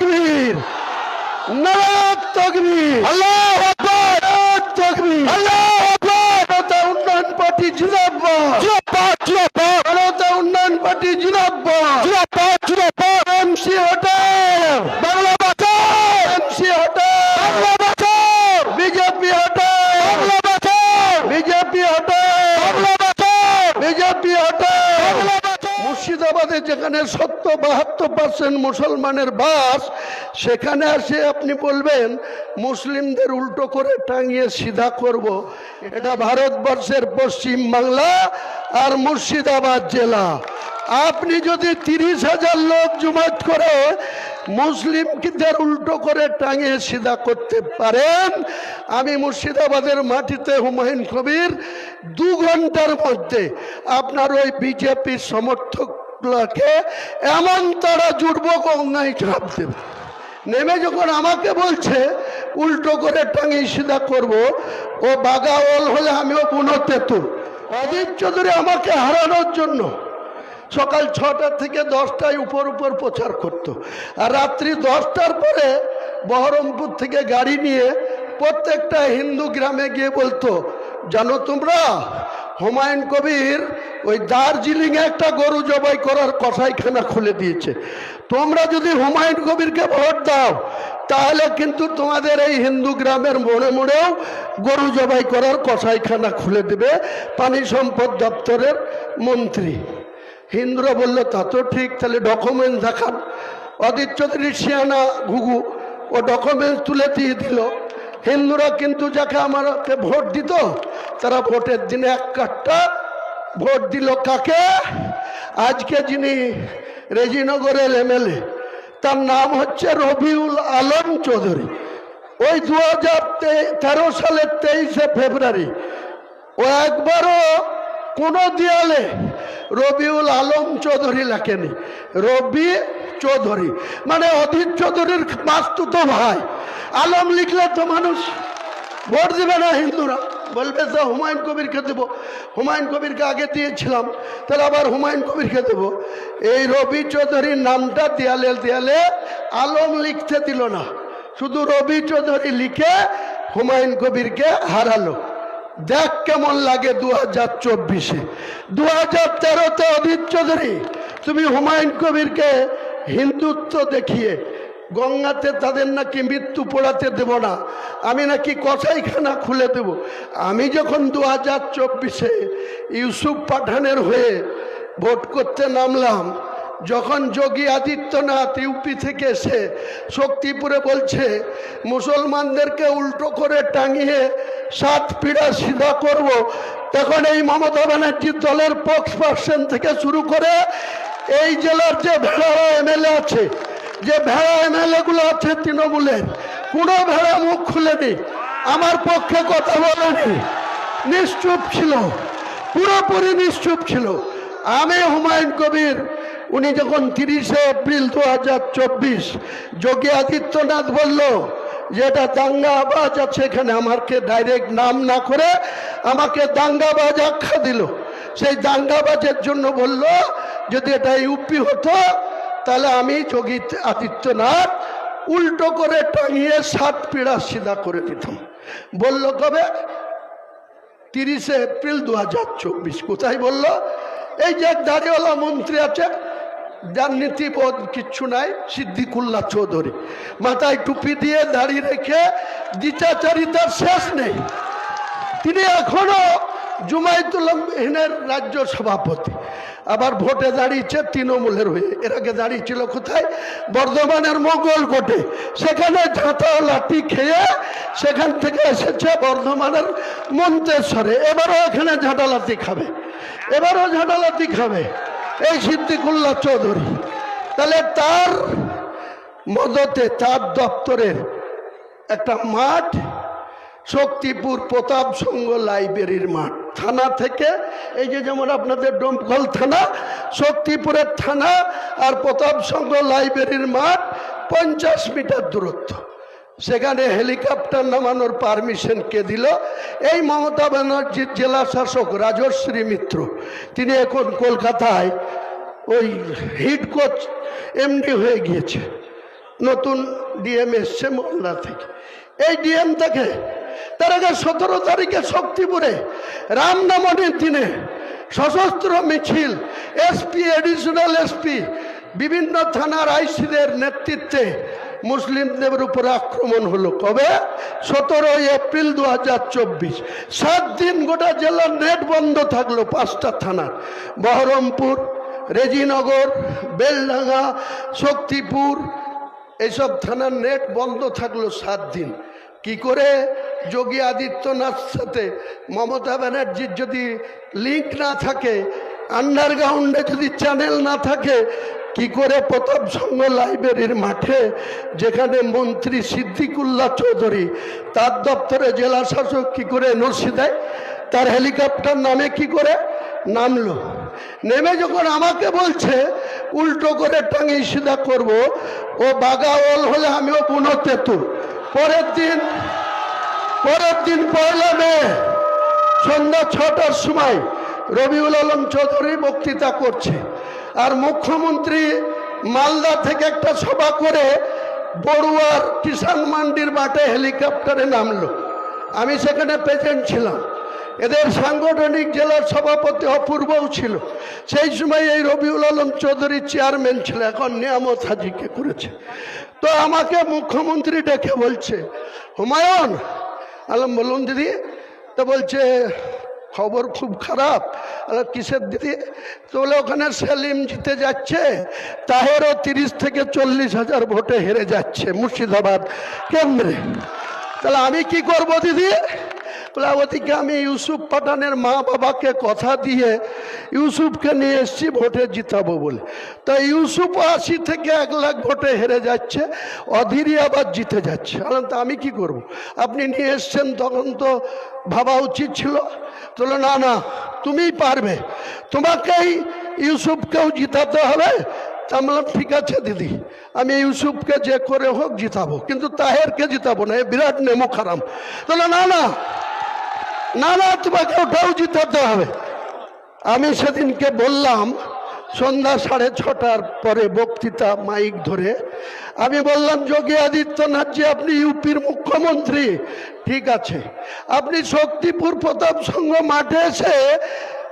তাকবীর, নারায়ে তাকবীর, আল্লাহু আকবার, নারায়ে তাকবীর, আল্লাহু আকবার। জনতা উন্নয়ন পার্টি জিন্দাবাদ, জিন্দাবাদ, জিন্দাবাদ। জনতা উন্নয়ন পার্টি জিন্দাবাদ, জিন্দাবাদ, জিন্দাবাদ। এমসি হটাও, বাংলা বাঁচাও, এমসি হটাও, বাংলা বাঁচাও, বিজেপি হটাও, বাংলা বাঁচাও, বিজেপি হটাও, বাংলা বাঁচাও, বিজেপি হটাও, বাংলা বাঁচাও। মুর্শিদাবাদে যেখানে ৭০-৭২% মুসলমানের বাস, সেখানে আসে আপনি বলবেন মুসলিমদের উল্টো করে টাঙিয়ে সিধা করব। এটা ভারতবর্ষের পশ্চিম বাংলা আর মুর্শিদাবাদ জেলা। আপনি যদি ৩০,০০০ লোক জমায়েত করে মুসলিমদের উল্টো করে টাঙিয়ে সিধা করতে পারেন, আমি মুর্শিদাবাদের মাটিতে হুমায়ুন কবির ২ ঘন্টার মধ্যে আপনার ওই বিজেপির সমর্থকগুলোকে এমন তারা জুড়ব গঙ্গায় ঝাঁপ দেবে। নেমে যখন আমাকে বলছে উল্টো করে টাঙিয়ে সিধা করব, ও বাগাওয়াল হলে আমিও পুনঃতেতুল। অজিত চৌধুরী আমাকে হারানোর জন্য সকাল ৬টা থেকে ১০টায় উপর প্রচার করত, আর রাত্রি ১০টার পরে বহরমপুর থেকে গাড়ি নিয়ে প্রত্যেকটা হিন্দু গ্রামে গিয়ে বলতো, জানো তোমরা হুমায়ুন কবির ওই দার্জিলিংয়ে একটা গরু জবাই করার কসাইখানা খুলে দিয়েছে, তোমরা যদি হুমায়ুন কবিরকে ভোট দাও তাহলে কিন্তু তোমাদের এই হিন্দু গ্রামের মোড়ে মোড়েও গরু জবাই করার কসাইখানা খুলে দেবে পানি সম্পদ দপ্তরের মন্ত্রী। হিন্দুরা বলল তা তো ঠিক, তাহলে ডকুমেন্টস দেখান। অজিত চৌধুরীর শিয়ানা ঘুঘু ও ডকুমেন্টস তুলে দিয়ে দিল। হিন্দুরা কিন্তু যাকে আমাকে ভোট দিত, তারা ভোটের দিনে ১ কাঠা ভোট দিল কাকে? আজকে যিনি রেজিনগরের এমএলএ, তার নাম হচ্ছে রবিউল আলম চৌধুরী। ওই ২০১৩ সালের ২৩শে ফেব্রুয়ারি ও একবারও কোনো দেয়ালে রবিউল আলম চৌধুরী লেখেনি, রবি চৌধুরী, মানে অজিত চৌধুরীর মাস্তুতো ভাই। আলম লিখলে তো মানুষ ভোট দেবে না, হিন্দুরা বলবে তো হুমায়ুন কবিরকে দেবো, হুমায়ুন কবিরকে আগে দিয়েছিলাম, তাহলে আবার হুমায়ুন কবিরকে দেবো। এই রবি চৌধুরীর নামটা দেয়ালে দেয়ালে আলম লিখতে দিল না, শুধু রবি চৌধুরী লিখে হুমায়ুন কবিরকে হারালো। দেখ কেমন লাগে 2024-এ। 2013-তে অজিত চৌধুরী তুমি হুমায়ুন কবিরকে হিন্দুত্ব দেখিয়ে গঙ্গাতে তাদের নাকি মৃত্যু পোড়াতে দেব না, আমি নাকি কসাইখানা খুলে দেব। আমি যখন 2024-এ ইউসুফ পাঠানের হয়ে ভোট করতে নামলাম, যখন যোগী আদিত্যনাথ ইউপি থেকে এসে শক্তিপুরে বলছে মুসলমানদেরকে উল্টো করে টাঙিয়ে 7 পিঁড়া সিধা করব, তখন এই মমতা ব্যানার্জির দলের স্পোকসপারসন থেকে শুরু করে এই জেলার যে ভেড়া এমএলএ আছে, যে ভেড়া এমএলএ গুলো আছে তৃণমূলের, কোনো ভেড়া মুখ খুলেনি, আমার পক্ষে কথা বলেনি, নিশ্চুপ ছিল, পুরোপুরি নিশ্চুপ ছিল। আমি হুমায়ুন কবির উনি যখন 30শে এপ্রিল 2024 যোগী আদিত্যনাথ বলল যে এটা দাঙ্গাবাজ আছে এখানে, আমাকে ডাইরেক্ট নাম না করে আমাকে দাঙ্গাবাজ আখ্যা দিল। সেই দাঙ্গাবাজের জন্য বলল যদি এটা ইউপি হতো তাহলে আমি যোগী আদিত্যনাথ উল্টো করে টাঙিয়ে 7 পিঁড়া সিধা করে দিতাম। বলল কবে? 30শে এপ্রিল 2024। কোথায় বলল? এই যে দাড়িওয়ালা মন্ত্রী আছে, যার নীতিবোধ কিচ্ছু নাই, সিদ্দিকুল্লাহ চৌধুরী, মাথায় টুপি দিয়ে দাড়ি রেখে দ্বিচাচারিতার শেষ নেই। তিনি এখনো জুমাইতুল্লাহিনের রাজ্য সভাপতি, আবার ভোটে দাঁড়িয়েছে তৃণমূলের হয়ে। এর আগে দাঁড়িয়েছিল কোথায়? বর্ধমানের মঙ্গলকোটে, সেখানে ঝাঁটা লাঠি খেয়ে সেখান থেকে এসেছে বর্ধমানের মন্তেশ্বরে, এবারও এখানে ঝাঁটা লাঠি খাবে, এবারও ঝাঁটা লাঠি খাবে এই সিদ্দিকুল্লাহ চৌধুরী। তাহলে তার মদতে, তার দপ্তরের একটা মাঠ শক্তিপুর প্রতাপ সংঘ লাইব্রেরির মাঠ, থানা থেকে এই যে যেমন আপনাদের ডোমকল থানা, শক্তিপুরের থানা আর প্রতাপ সংঘ লাইব্রেরির মাঠ 50 মিটার দূরত্ব। সেখানে হেলিকপ্টার নামানোর পারমিশন কে দিল? এই মমতা ব্যানার্জির জেলা শাসক রাজশ্রী মিত্র। তিনি এখন কলকাতায় ওই হিড কোচ এমডি হয়ে গিয়েছে। নতুন ডিএম এসছে মোল্লা থেকে। এই ডিএম থেকে তার আগে 17 তারিখে শক্তিপুরে রামনবমীর দিনে সশস্ত্র মিছিল, এসপি, এডিশনাল এসপি, বিভিন্ন থানার আইসিদের নেতৃত্বে মুসলিমদের উপরে আক্রমণ হলো। কবে? 17 এপ্রিল 2024। 7 দিন গোটা জেলার নেট বন্ধ থাকলো। 5টা থানার, বহরমপুর, রেজিনগর, বেলডাঙ্গা, শক্তিপুর, এইসব থানার নেট বন্ধ থাকলো 7 দিন। কি করে? যোগী আদিত্যনাথ সাথে মমতা ব্যানার্জির যদি লিঙ্ক না থাকে, আন্ডারগ্রাউন্ডে যদি চ্যানেল না থাকে, কি করে প্রতাপ সংঘ লাইব্রেরির মাঠে, যেখানে মন্ত্রী সিদ্দিকুল্লাহ চৌধুরী, তার দপ্তরে জেলা শাসক কি করে এনওসি দেয়? তার হেলিকপ্টার নামে কি করে নামলো? নেমে যখন আমাকে বলছে উল্টো করে টাঙিয়ে সিধা করব, ও বাগাওয়াল হলে আমিও বুনো তেঁতুল। পরের দিন 1 মে সন্ধ্যা 6টার সময় রবিউল আলম চৌধুরী বক্তৃতা করছে, আর মুখ্যমন্ত্রী মালদা থেকে একটা সভা করে বড়ুয়ার কিষাণ মান্ডির মাঠে হেলিকপ্টারে নামলো। আমি সেখানে প্রেজেন্ট ছিলাম। এদের সাংগঠনিক জেলার সভাপতি অপূর্বও ছিল। সেই সময় এই রবিউল আলম চৌধুরী চেয়ারম্যান ছিল, এখন নিয়ামত হাজিকে করেছে। তো আমাকে মুখ্যমন্ত্রী ডেকে বলছে, হুমায়ুন আলম, বলুন দিদি। তো বলছে খবর খুব খারাপ। কিসের দিদি? তো বলে ওখানে সেলিম জিতে যাচ্ছে, তাহেরও 30 থেকে 40 হাজার ভোটে হেরে যাচ্ছে মুর্শিদাবাদ কেন্দ্রে। তাহলে আমি কি করব দিদি? বলে ওদিকে আমি ইউসুফ পাঠানের মা বাবাকে কথা দিয়ে ইউসুফকে নিয়ে এসছি ভোটে জিতাবো বলে। তা ইউসুফ 80 থেকে 1 লাখ ভোটে হেরে যাচ্ছে, অধীরই আবার জিতে যাচ্ছে। তা আমি কি করব? আপনি নিয়ে এসছেন, তখন তো ভাবা উচিত ছিল। বলে না না, তুমিই পারবে, তোমাকেই ইউসুফকেও জিতাতে হবে। তা বললাম ঠিক আছে দিদি, আমি ইউসুফকে যে করে হোক জিতাবো, কিন্তু তাহেরকে জিতাবো না, এ বিরাট নেমো খারাম। তাহলে না না না না, তোমাকে ওটাও জিতাতে হবে। আমি সেদিনকে বললাম সন্ধ্যা 6:30টার পরে বক্তৃতা মাইক ধরে আমি বললাম, যোগী আদিত্যনাথ জি, আপনি ইউপির মুখ্যমন্ত্রী, ঠিক আছে, আপনি শক্তিপুর প্রতাপ সংঘ মাঠে এসে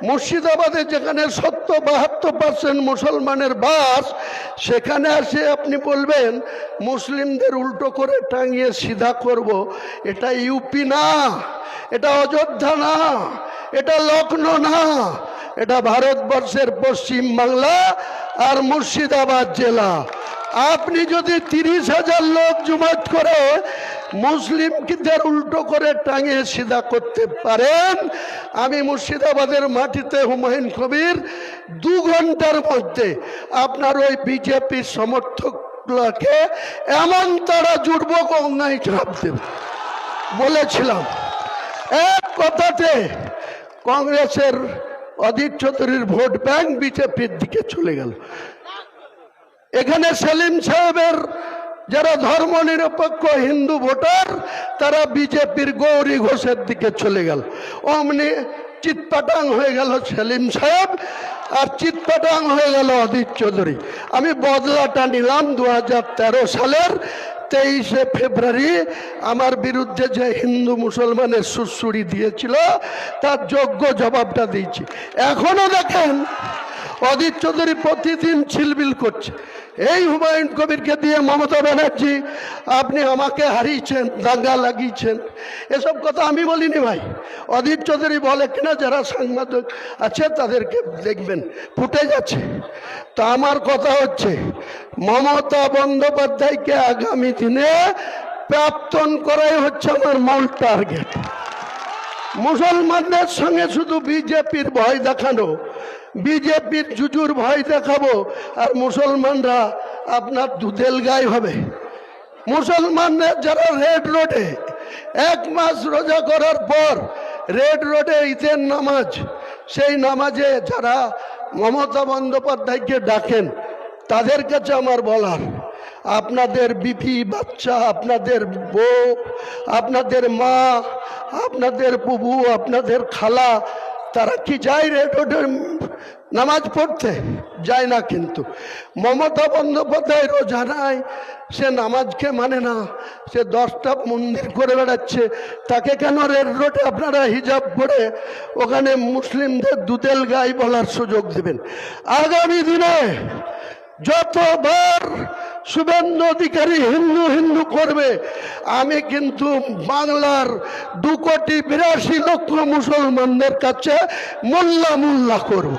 মুর্শিদাবাদে যেখানে 72% মুসলমানের বাস, সেখানে আসে আপনি বলবেন মুসলিমদের উল্টো করে টাঙিয়ে সিধা করব। এটা ইউপি না, এটা অযোধ্যা না, এটা লখনৌ না, এটা ভারতবর্ষের পশ্চিম বাংলা আর মুর্শিদাবাদ জেলা। আপনি যদি 30,000 লোক জমায়েত করে মুসলিমদের উল্টো করে টাঙিয়ে সিধা করতে পারেন, আমি মুর্শিদাবাদের মাটিতে হুমায়ুন কবির 2 ঘন্টার মধ্যে আপনার ওই বিজেপির সমর্থকগুলোকে এমন তারা জুড়ব, গঙ্গায় ঝাঁপ দেব বলেছিলাম। এক কথাতে কংগ্রেসের অধীর চৌধুরীর ভোট ব্যাংক বিজেপির দিকে চলে গেল। এখানে সেলিম সাহেবের যারা ধর্মনিরপেক্ষ হিন্দু ভোটার, তারা বিজেপির গৌরী ঘোষের দিকে চলে গেল। অমনি চিৎপাটাং হয়ে গেল সেলিম সাহেব, আর চিৎপাটাং হয়ে গেল অধীর চৌধুরী। আমি বদলাটা নিলাম 2013 সালের 23শে ফেব্রুয়ারি আমার বিরুদ্ধে যে হিন্দু মুসলমানের সুড়সুড়ি দিয়েছিল, তার যোগ্য জবাবটা দিয়েছি। এখনো দেখেন অধীর চৌধুরী প্রতিদিন ছিলবিল করছে। এই হুমায়ুন কবিরকে দিয়ে মমতা ব্যানার্জি, আপনি আমাকে হারিয়েছেন, দাঙ্গা লাগিয়েছেন, এসব কথা আমি বলিনি ভাই। অধীর চৌধুরী বলে কিনা, যারা সাংবাদিক আছে তাদেরকে দেখবেন, ফুটে যাচ্ছে। তা আমার কথা হচ্ছে, মমতা বন্দ্যোপাধ্যায়কে আগামী দিনে প্রাক্তন করাই হচ্ছে আমার মূল টার্গেট। মুসলমানদের সঙ্গে শুধু বিজেপির ভয় দেখানো, বিজেপির জুজুর ভয় দেখাবো, আর মুসলমানরা আপনার দুধেল গায়ে হবে। মুসলমানদের যারা রেড রোডে 1 মাস রোজা করার পর রেড রোডে ঈদের নামাজ, সেই নামাজে যারা মমতা বন্দ্যোপাধ্যায়কে ডাকেন, তাদের কাছে আমার বলার, আপনাদের বিপি বাচ্চা, আপনাদের বউ, আপনাদের মা, আপনাদের বুবু, আপনাদের খালা, তারা কি যায় রেড রোডে নামাজ পড়তে? যায় না। কিন্তু মমতা বন্দ্যোপাধ্যায় রোজা নাই, সে নামাজকে মানে না, সে 10টা মন্দির করে বেড়াচ্ছে। তাকে কেন রেড রোডে আপনারা হিজাব পরে ওখানে মুসলিমদের দুধেল গাই বলার সুযোগ দেবেন? আগামী দিনে যতবার শুভেন্দু অধিকারী হিন্দু হিন্দু করবে, আমি কিন্তু বাংলার 2,82,00,000 মুসলমানদের কাছে মোল্লা মোল্লা করব।